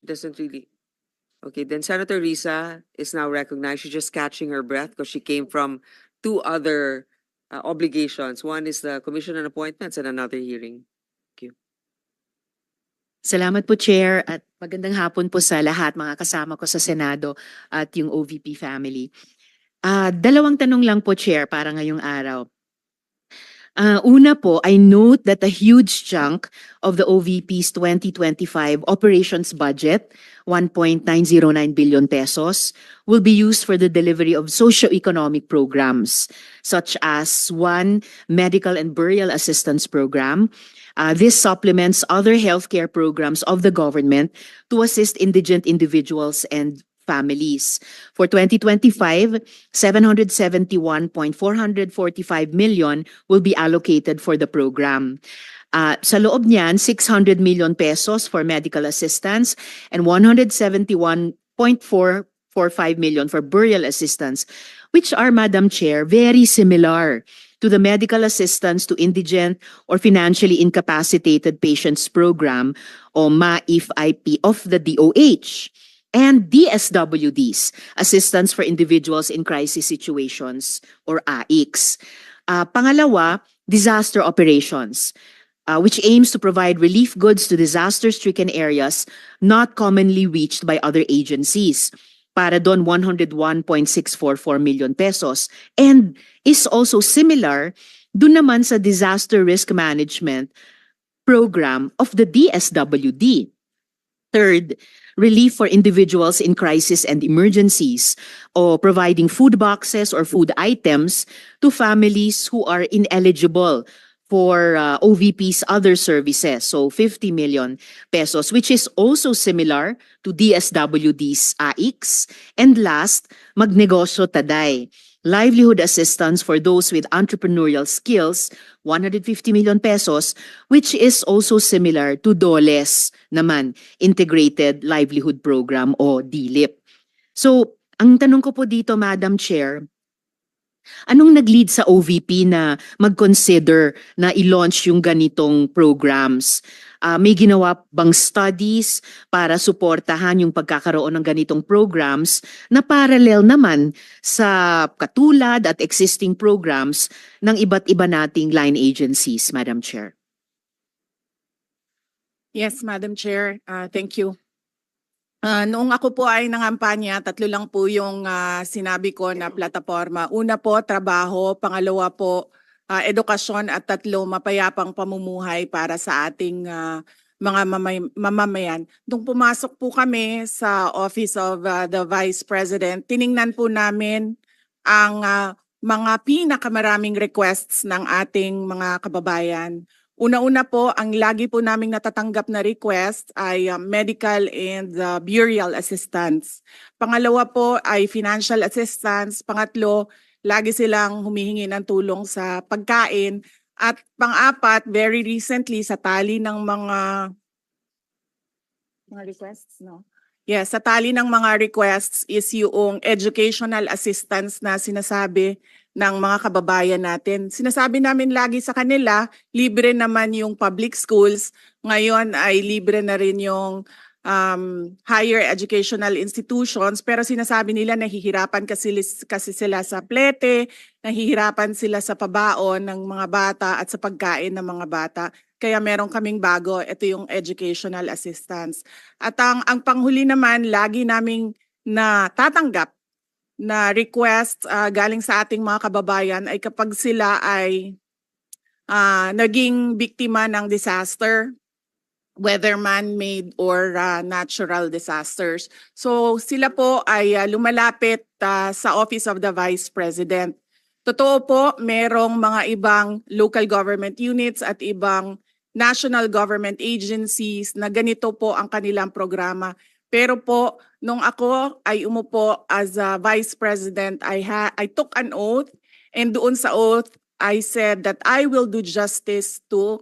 doesn't really. Okay, then Senator Risa is now recognized. She's just catching her breath because she came from two other obligations. One is the Commission on Appointments and another hearing. Thank you. Salamat po, Chair, at magandang hapon po sa lahat, mga kasama ko sa Senado at yung OVP family. Dalawang tanong lang po, Chair, para ngayong araw. Una po, I note that a huge chunk of the OVP's 2025 operations budget, 1.909 billion pesos, will be used for the delivery of socio-economic programs, such as one, medical and burial assistance program. This supplements other healthcare programs of the government to assist indigent individuals and families. For 2025, 771.445 million will be allocated for the program. Sa loob niyan, 600 million pesos for medical assistance and 171.445 million for burial assistance, which are, Madam Chair, very similar to the medical assistance to indigent or financially incapacitated patients program o MAIF-IP of the DOH. And DSWDs, Assistance for Individuals in Crisis Situations, or AICS. Pangalawa, disaster operations, which aims to provide relief goods to disaster-stricken areas not commonly reached by other agencies. Para doon, 101.644 million pesos. And is also similar doon naman sa disaster risk management program of the DSWD. Third, relief for individuals in crisis and emergencies, or providing food boxes or food items to families who are ineligible for OVP's other services. So 50 million pesos, which is also similar to DSWD's AICS. And last, Magnegosyo Taday, livelihood assistance for those with entrepreneurial skills, 150 million pesos, which is also similar to DOLE's naman, Integrated Livelihood Program o DLIP. So, ang tanong ko po dito, Madam Chair, anong nag-lead sa OVP na mag-consider na i-launch yung ganitong programs? May ginawa bang studies para suportahan yung pagkakaroon ng ganitong programs na parallel naman sa katulad at existing programs ng iba't iba nating line agencies, Madam Chair? Yes, Madam Chair. Thank you. Noong ako po ay nangampanya, tatlo lang po yung sinabi ko na plataforma. Una po, trabaho. Pangalawa po, edukasyon. At tatlo, mapayapang pamumuhay para sa ating mga mamamayan. Nung pumasok po kami sa Office of the Vice President, tiningnan po namin ang mga pinakamaraming requests ng ating mga kababayan. Una-una po, ang lagi po naming natatanggap na request ay medical and burial assistance. Pangalawa po ay financial assistance. Pangatlo, lagi silang humihingi ng tulong sa pagkain. At pang-apat, very recently, sa tali ng mga requests, no? Yes, sa tali ng mga requests is yung educational assistance na sinasabi ng mga kababayan natin. Sinasabi namin lagi sa kanila, libre naman yung public schools. Ngayon ay libre na rin yung higher educational institutions. Pero sinasabi nila nahihirapan kasi sila sa plete, nahihirapan sila sa pabaon ng mga bata at sa pagkain ng mga bata. Kaya meron kaming bago, ito yung educational assistance. At ang panghuli naman, lagi naming natatanggap na request galing sa ating mga kababayan ay kapag sila ay naging biktima ng disaster, whether man-made or natural disasters. So sila po ay lumalapit sa Office of the Vice President. Totoo po, merong mga ibang local government units at ibang national government agencies na ganito po ang kanilang programa. Pero po, nung ako ay umupo as a Vice President, I took an oath, and doon sa oath, I said that I will do justice to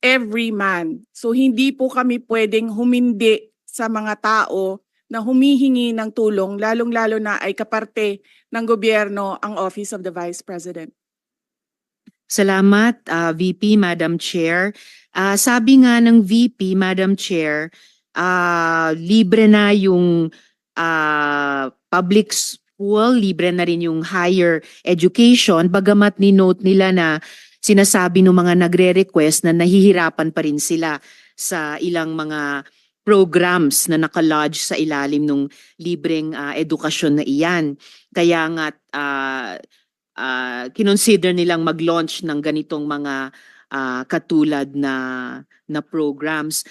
every man. So hindi po kami pwedeng humindi sa mga tao na humihingi ng tulong, lalong-lalo na ay kaparte ng gobyerno ang Office of the Vice President. Salamat, VP, Madam Chair. Sabi nga ng VP, Madam Chair, libre na yung public school, libre na rin yung higher education, bagamat ni-note nila na sinasabi ng mga nagre-request na nahihirapan pa rin sila sa ilang mga programs na nakalodge sa ilalim ng libreng edukasyon na iyan. Kaya nga kinonsider nilang mag-launch ng ganitong mga katulad na programs.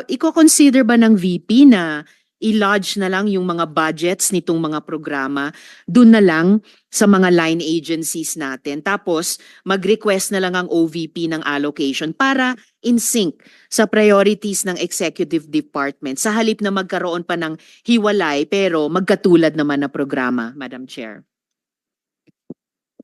Iko-consider ba ng VP na i-lodge na lang yung mga budgets nitong mga programa dun na lang sa mga line agencies natin. Tapos mag-request na lang ang OVP ng allocation para in sync sa priorities ng executive department sa halip na magkaroon pa ng hiwalay pero magkatulad naman na programa, Madam Chair.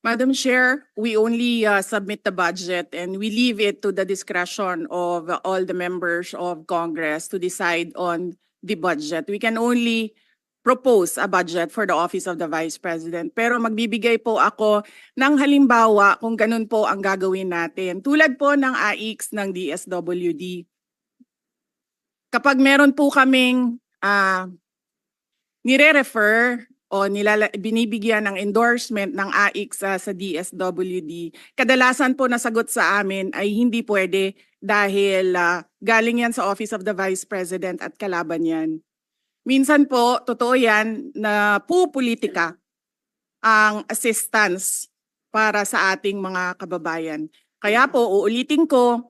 Madam Chair, we only submit the budget and we leave it to the discretion of all the members of Congress to decide on the budget. We can only propose a budget for the Office of the Vice President. Pero magbibigay po ako ng halimbawa kung ganun po ang gagawin natin. Tulad po ng AIX ng DSWD. Kapag meron po kaming nire-refer o binibigyan ng endorsement ng AIX sa DSWD, kadalasan po nasagot sa amin ay hindi pwede dahil galing yan sa Office of the Vice President at kalaban yan. Minsan po, totoo yan na pupolitika ang assistance para sa ating mga kababayan. Kaya po, uulitin ko,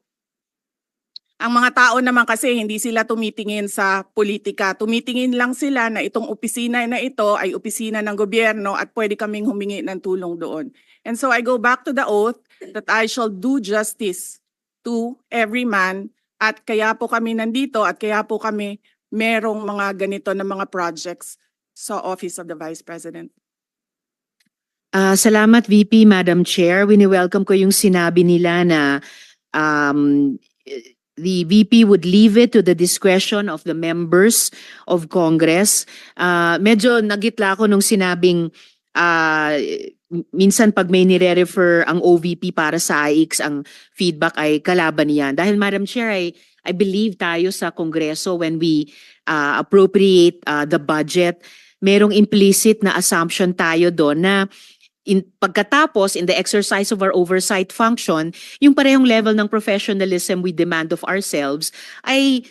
ang mga tao naman kasi hindi sila tumitingin sa politika. Tumitingin lang sila na itong opisina na ito ay opisina ng gobyerno at pwede kaming humingi ng tulong doon. And so I go back to the oath that I shall do justice to every man at kaya po kami nandito at kaya po kami merong mga ganito na mga projects sa Office of the Vice President. Salamat VP, Madam Chair. Wini-welcome ko yung sinabi nila na the VP would leave it to the discretion of the members of Congress. Medyo nagitla ako nung sinabing minsan pag may nire-refer ang OVP para sa AIX, ang feedback ay kalaban niyan. Dahil Madam Chair, I believe tayo sa Kongreso when we appropriate the budget, merong implicit na assumption tayo doon na pagkatapos in the exercise of our oversight function, yung parehong level ng professionalism we demand of ourselves ay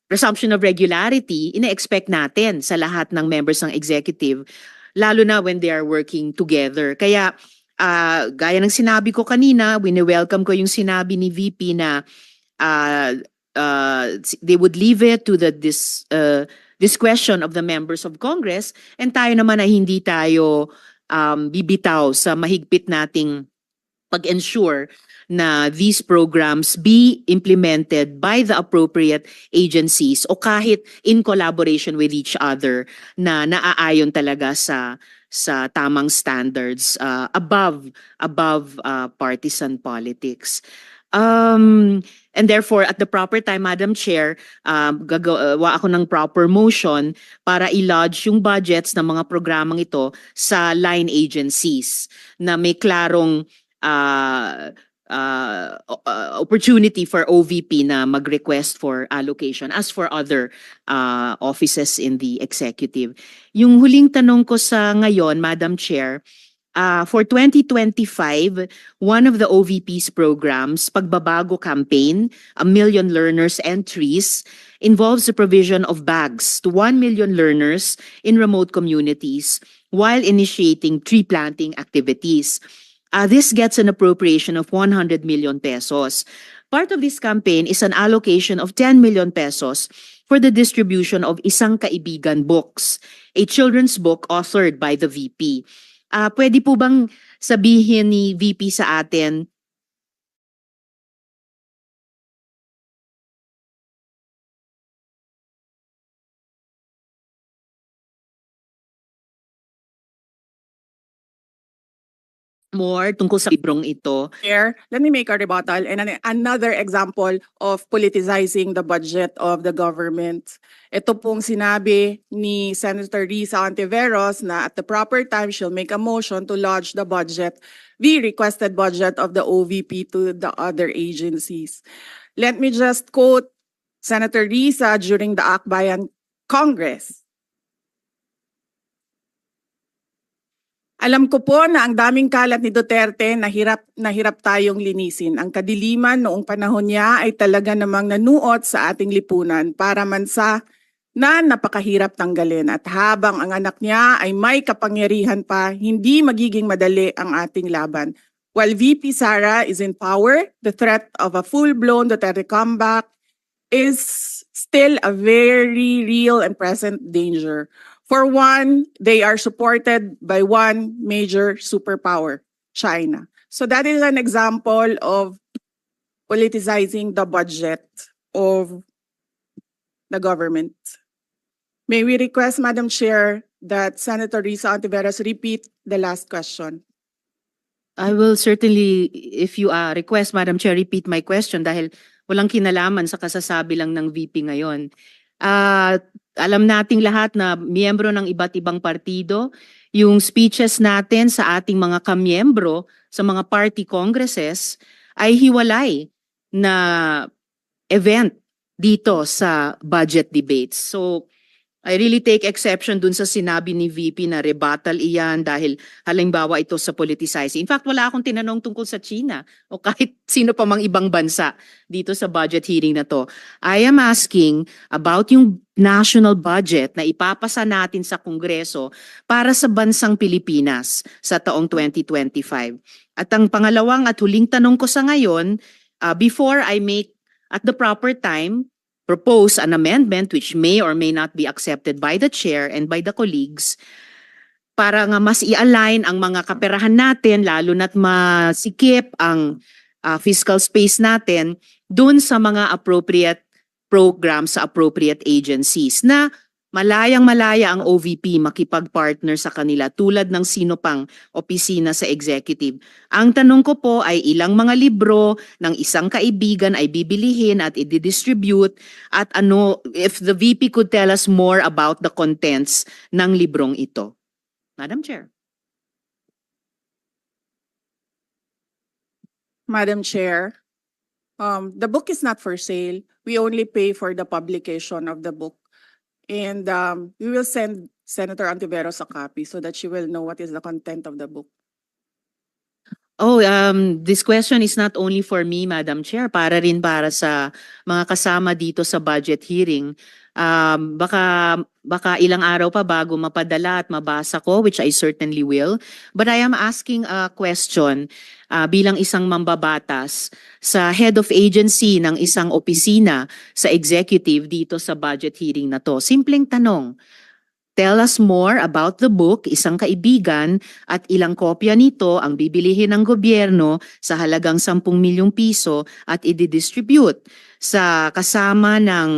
presumption of regularity, ina-expect natin sa lahat ng members ng executive, lalo na when they are working together. Kaya gaya ng sinabi ko kanina, wini-welcome ko yung sinabi ni VP na they would leave it to the discretion of the members of Congress, and tayo naman ay hindi tayo bibitaw sa mahigpit nating pag-ensure na these programs be implemented by the appropriate agencies o kahit in collaboration with each other na naaayon talaga sa tamang standards above partisan politics. And therefore, at the proper time, Madam Chair, gagawa ako ng proper motion para i-lodge yung budgets ng mga programang ito sa line agencies na may klarong opportunity for OVP na mag-request for allocation as for other offices in the executive. Yung huling tanong ko sa ngayon, Madam Chair, for 2025, one of the OVP's programs, Pagbabago Campaign, 1 Million Learners Entries, involves the provision of bags to 1 million learners in remote communities while initiating tree planting activities. This gets an appropriation of 100 million pesos. Part of this campaign is an allocation of 10 million pesos for the distribution of Isang Kaibigan books, a children's book authored by the VP. Pwede po bang sabihin ni VP sa atin more tungkol sa librong ito? Chair, let me make a rebuttal and another example of politicizing the budget of the government. Ito pong sinabi ni Senator Risa Ontiveros na at the proper time she'll make a motion to lodge the budget, the requested budget of the OVP to the other agencies. Let me just quote Senator Risa during the Akbayan Congress. Alam ko po na ang daming kalat ni Duterte na hirap tayong linisin. Ang kadiliman noong panahon niya ay talaga namang nanuot sa ating lipunan para mansa na napakahirap tanggalin. At habang ang anak niya ay may kapangyarihan pa, hindi magiging madali ang ating laban. While VP Sara is in power, the threat of a full-blown Duterte comeback is still a very real and present danger. For one, they are supported by one major superpower, China. So that is an example of politicizing the budget of the government. May we request, Madam Chair, that Senator Risa Ontiveros repeat the last question? I will certainly, if you request, Madam Chair, repeat my question dahil walang kinalaman sa kasasabi lang ng VP ngayon. Alam nating lahat na miyembro ng iba't ibang partido, yung speeches natin sa ating mga kamiyembro sa mga party congresses ay hiwalay na event dito sa budget debates. So I really take exception dun sa sinabi ni VP na rebuttal iyan dahil halimbawa ito sa politicizing. In fact, wala akong tinanong tungkol sa China o kahit sino pa mang ibang bansa dito sa budget hearing na to. I am asking about yung national budget na ipapasa natin sa Kongreso para sa bansang Pilipinas sa taong 2025. At ang pangalawang at huling tanong ko sa ngayon, before I make at the proper time propose an amendment which may or may not be accepted by the chair and by the colleagues para nga mas i-align ang mga kaperahan natin lalo na't masikip ang fiscal space natin dun sa mga appropriate programs sa appropriate agencies na malayang-malaya ang OVP makipag-partner sa kanila tulad ng sino pang opisina sa executive. Ang tanong ko po ay ilang mga libro ng isang kaibigan ay bibilihin at i-distribute at ano, if the VP could tell us more about the contents ng librong ito. Madam Chair. Madam Chair, the book is not for sale. We only pay for the publication of the book. And we will send Senator Ontiveros a copy so that she will know what is the content of the book. Oh, this question is not only for me, Madam Chair, para rin para sa mga kasama dito sa budget hearing. Baka ilang araw pa bago mapadala at mabasa ko, which I certainly will. But I am asking a question bilang isang mambabatas sa head of agency ng isang opisina sa executive dito sa budget hearing na to. Simpleng tanong. Tell us more about the book, isang kaibigan, at ilang kopya nito ang bibilihin ng gobyerno sa halagang 10 milyong piso at i-distribute sa kasama ng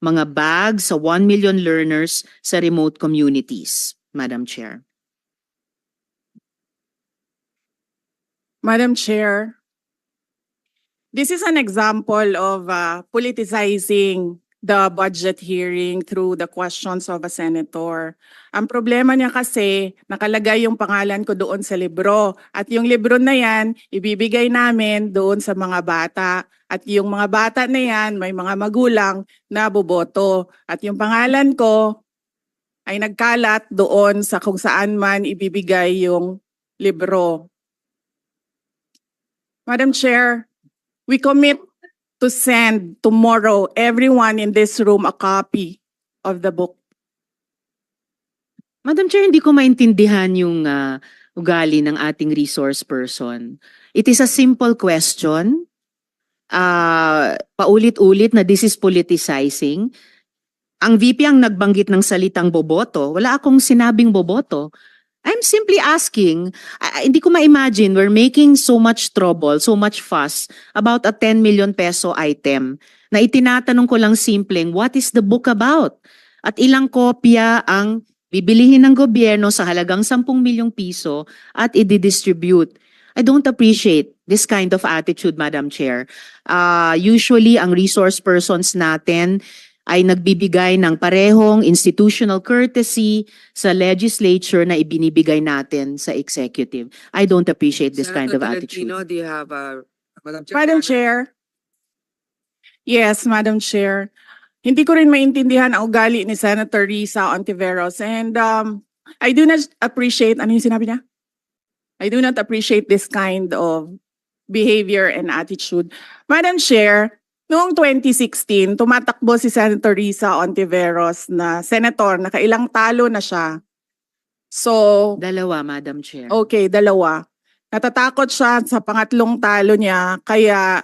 mga bags sa 1 million learners sa remote communities, Madam Chair. Madam Chair, this is an example of politicizing the budget hearing through the questions of a senator. Ang problema niya kasi, nakalagay yung pangalan ko doon sa libro. At yung libro na yan, ibibigay namin doon sa mga bata. At yung mga bata na yan, may mga magulang na boboto. At yung pangalan ko ay nagkalat doon sa kung saan man ibibigay yung libro. Madam Chair, we commit to send tomorrow everyone in this room a copy of the book. Madam Chair, hindi ko maintindihan yung ugali ng ating resource person. It is a simple question. Paulit-ulit na this is politicizing. Ang VP ang nagbanggit ng salitang boboto. Wala akong sinabing boboto. I'm simply asking, hindi ko ma-imagine we're making so much trouble, so much fuss about a 10 million peso item na itinatanong ko lang simpleng, what is the book about? At ilang kopya ang bibilihin ng gobyerno sa halagang 10 milyong piso at i-distribute. I don't appreciate this kind of attitude, Madam Chair. Usually, ang resource persons natin ay nagbibigay ng parehong institutional courtesy sa legislature na ibinibigay natin sa executive. I don't appreciate this kind of attitude. Tolentino, do you have Madam Chair? Madam Chair, Yes, Madam Chair. Hindi ko rin maintindihan ang ugali ni Senator Risa Ontiveros, and I do not appreciate, ano yung sinabi niya? I do not appreciate this kind of behavior and attitude. Madam Chair, noong 2016, tumatakbo si Senator Risa Ontiveros na senator, nakailang talo na siya. So, Dalawa, Madam Chair. okay, dalawa. Natatakot siya sa pangatlong talo niya, kaya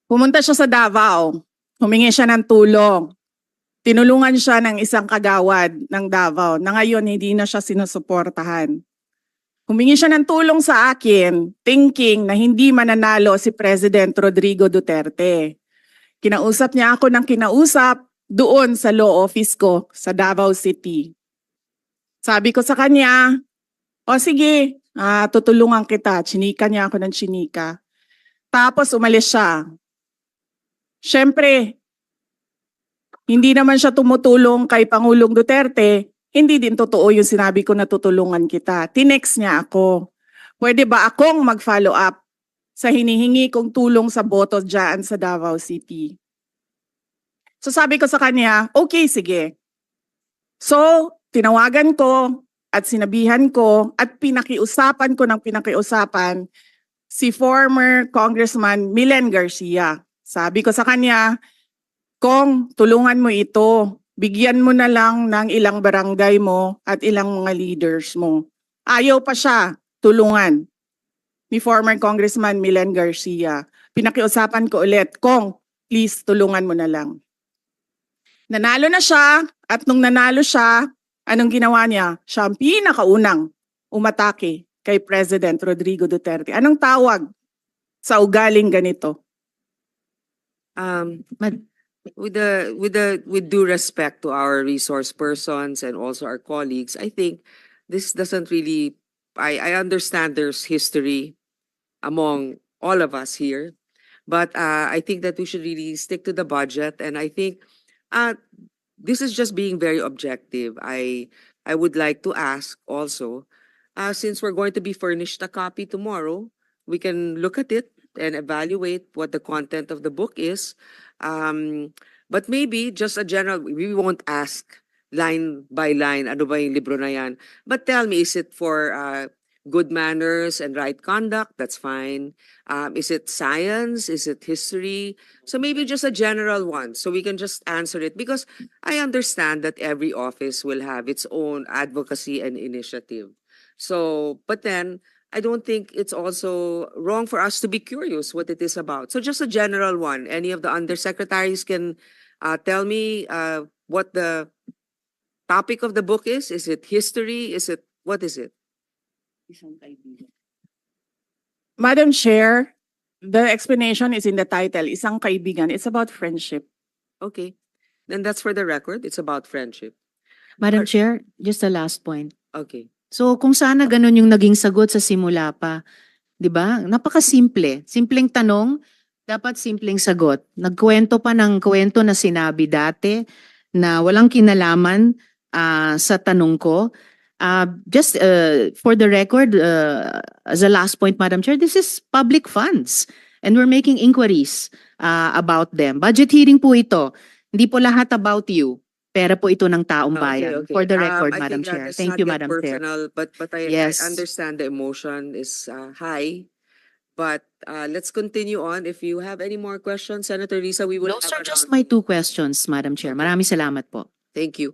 pumunta siya sa Davao. Humingi siya ng tulong. Tinulungan siya ng isang kagawad ng Davao na ngayon hindi na siya sinusuportahan. Humingi siya ng tulong sa akin, thinking na hindi mananalo si President Rodrigo Duterte. Kinausap niya ako ng kinausap doon sa law office ko sa Davao City. Sabi ko sa kanya, o sige, tutulungan kita. Chinika niya ako ng chinika. Tapos umalis siya. Siyempre, hindi naman siya tumutulong kay Pangulong Duterte, hindi din totoo yung sinabi ko na tutulungan kita. Tinext niya ako. Pwede ba akong mag-follow up sa hinihingi kong tulong sa boto dyan sa Davao City? So sabi ko sa kanya, okay, sige. So, tinawagan ko at sinabihan ko at pinakiusapan ko ng pinakiusapan si former Congressman Milen Garcia. Sabi ko sa kanya, Kong, tulungan mo ito. Bigyan mo na lang ng ilang barangay mo at ilang mga leaders mo. Ayaw pa siya tulungan ni former Congressman Milen Garcia. Pinakiusapan ko ulit, Kong, please tulungan mo na lang. Nanalo na siya at nung nanalo siya, anong ginawa niya? Siya ang pinakaunang umatake kay President Rodrigo Duterte. Anong tawag sa ugaling ganito? With due respect to our resource persons and also our colleagues, I think this doesn't really. I understand there's history among all of us here, but I think that we should really stick to the budget. And I think this is just being very objective. I would like to ask also, since we're going to be furnished a copy tomorrow, we can look at it and evaluate what the content of the book is. But maybe just a general, we won't ask line by line, ano ba yung libro na yan? But tell me, is it for good manners and right conduct? That's fine. Is it science? Is it history? So maybe just a general one, so we can just answer it. Because I understand that every office will have its own advocacy and initiative. So, but then, I don't think it's also wrong for us to be curious what it is about. So just a general one. Any of the undersecretaries can tell me what the topic of the book is. Is it history? What is it? Madam Chair, the explanation is in the title, Isang Kaibigan. It's about friendship. Okay. Then that's for the record. It's about friendship. Madam Chair, just a last point. Okay. So kung sana ganun yung naging sagot sa simula pa, 'di ba? Napakasimple. Simpleng tanong, dapat simpleng sagot. Nagkwento pa ng kwento na sinabi dati na walang kinalaman sa tanong ko. Just for the record, as a last point, Madam Chair, this is public funds and we're making inquiries about them. Budget hearing po ito. Hindi po lahat about you. Pera po ito ng taong bayan. Okay. For the record, I Madam think Chair. that's Thank not you, yet Madam Chair. personal, but Yes. I understand the emotion is high. But let's continue on. If you have any more questions, Senator Risa, we will Those have are just around- my 2 questions, Madam Chair. Okay. Maraming salamat po. Thank you.